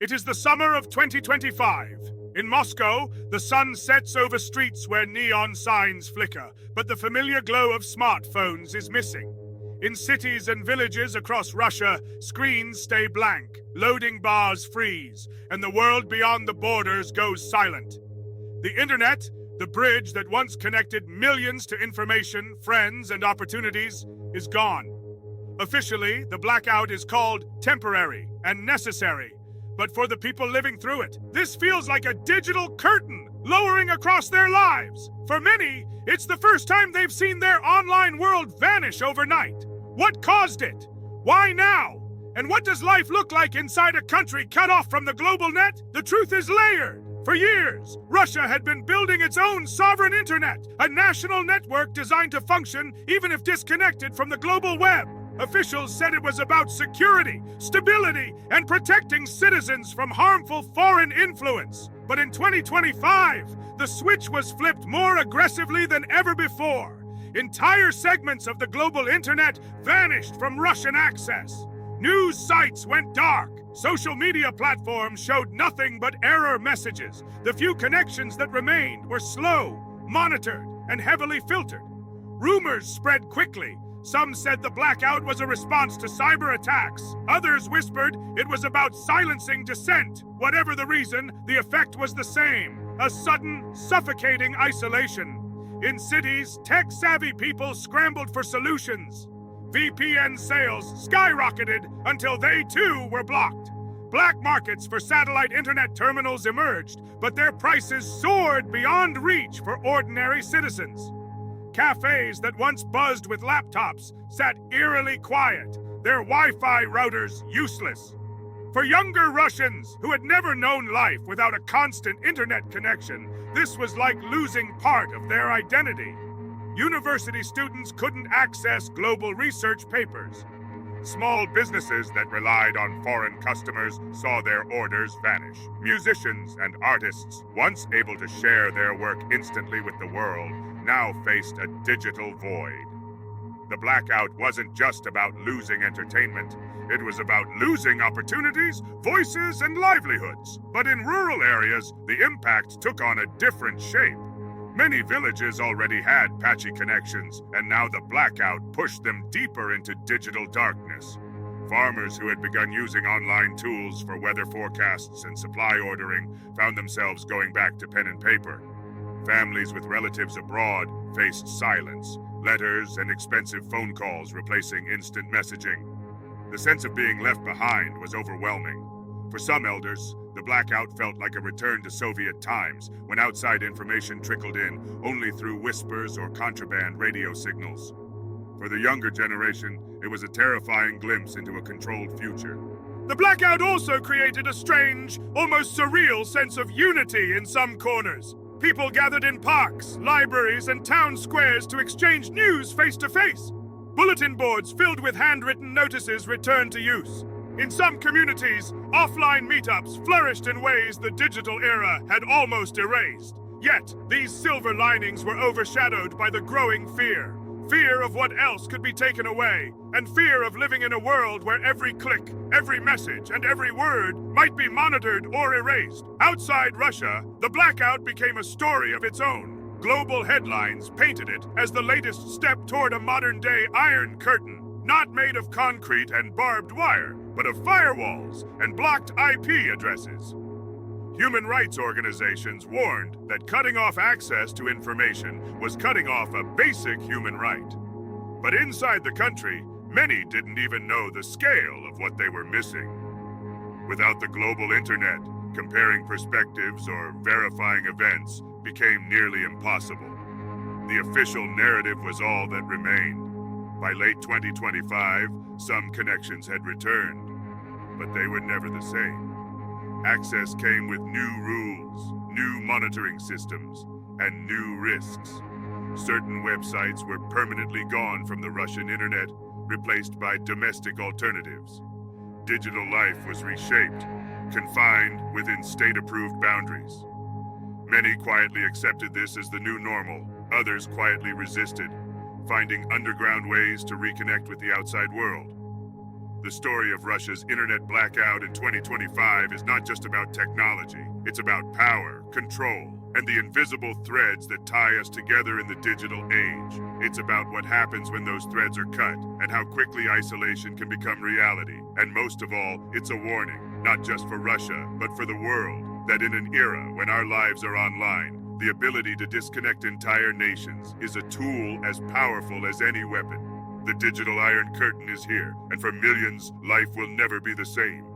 It is the summer of 2025. In Moscow, the sun sets over streets where neon signs flicker, but the familiar glow of smartphones is missing. In cities and villages across Russia, screens stay blank, loading bars freeze, and the world beyond the borders goes silent. The internet, the bridge that once connected millions to information, friends, and opportunities, is gone. Officially, the blackout is called temporary and necessary, but for the people living through it, this feels like a digital curtain lowering across their lives. For many, it's the first time they've seen their online world vanish overnight. What caused it? Why now? And what does life look like inside a country cut off from the global net? The truth is layered. For years, Russia had been building its own sovereign internet, a national network designed to function even if disconnected from the global web. Officials said it was about security, stability, and protecting citizens from harmful foreign influence. But in 2025, the switch was flipped more aggressively than ever before. Entire segments of the global internet vanished from Russian access. News sites went dark. Social media platforms showed nothing but error messages. The few connections that remained were slow, monitored, and heavily filtered. Rumors spread quickly. Some said the blackout was a response to cyber attacks. Others whispered it was about silencing dissent. Whatever the reason, the effect was the same: a sudden, suffocating isolation. In cities, tech-savvy people scrambled for solutions. VPN sales skyrocketed until they too were blocked. Black markets for satellite internet terminals emerged, but their prices soared beyond reach for ordinary citizens. Cafes that once buzzed with laptops sat eerily quiet, their Wi-Fi routers useless. For younger Russians who had never known life without a constant internet connection, this was like losing part of their identity. University students couldn't access global research papers. Small businesses that relied on foreign customers saw their orders vanish. Musicians and artists, once able to share their work instantly with the world, now faced a digital void. The blackout wasn't just about losing entertainment. It was about losing opportunities, voices, and livelihoods. But in rural areas, the impact took on a different shape. Many villages already had patchy connections, and now the blackout pushed them deeper into digital darkness. Farmers who had begun using online tools for weather forecasts and supply ordering found themselves going back to pen and paper. Families with relatives abroad faced silence, letters and expensive phone calls replacing instant messaging. The sense of being left behind was overwhelming. For some elders, the blackout felt like a return to Soviet times, when outside information trickled in only through whispers or contraband radio signals. For the younger generation, it was a terrifying glimpse into a controlled future. The blackout also created a strange, almost surreal sense of unity in some corners. People gathered in parks, libraries, and town squares to exchange news face-to-face. Bulletin boards filled with handwritten notices returned to use. In some communities, offline meetups flourished in ways the digital era had almost erased. Yet, these silver linings were overshadowed by the growing fear. Fear of what else could be taken away, and fear of living in a world where every click, every message, and every word might be monitored or erased. Outside Russia, the blackout became a story of its own. Global headlines painted it as the latest step toward a modern-day Iron Curtain, not made of concrete and barbed wire, but of firewalls and blocked IP addresses. Human rights organizations warned that cutting off access to information was cutting off a basic human right. But inside the country, many didn't even know the scale of what they were missing. Without the global internet, comparing perspectives or verifying events became nearly impossible. The official narrative was all that remained. By late 2025, some connections had returned, but they were never the same. Access came with new rules, new monitoring systems, and new risks. Certain websites were permanently gone from the Russian internet, replaced by domestic alternatives. Digital life was reshaped, confined within state-approved boundaries. Many quietly accepted this as the new normal. Others quietly resisted, finding underground ways to reconnect with the outside world. The story of Russia's internet blackout in 2025 is not just about technology. It's about power, control, and the invisible threads that tie us together in the digital age. It's about what happens when those threads are cut, and how quickly isolation can become reality. And most of all, it's a warning, not just for Russia, but for the world, that in an era when our lives are online, the ability to disconnect entire nations is a tool as powerful as any weapon. The digital Iron Curtain is here, and for millions, life will never be the same.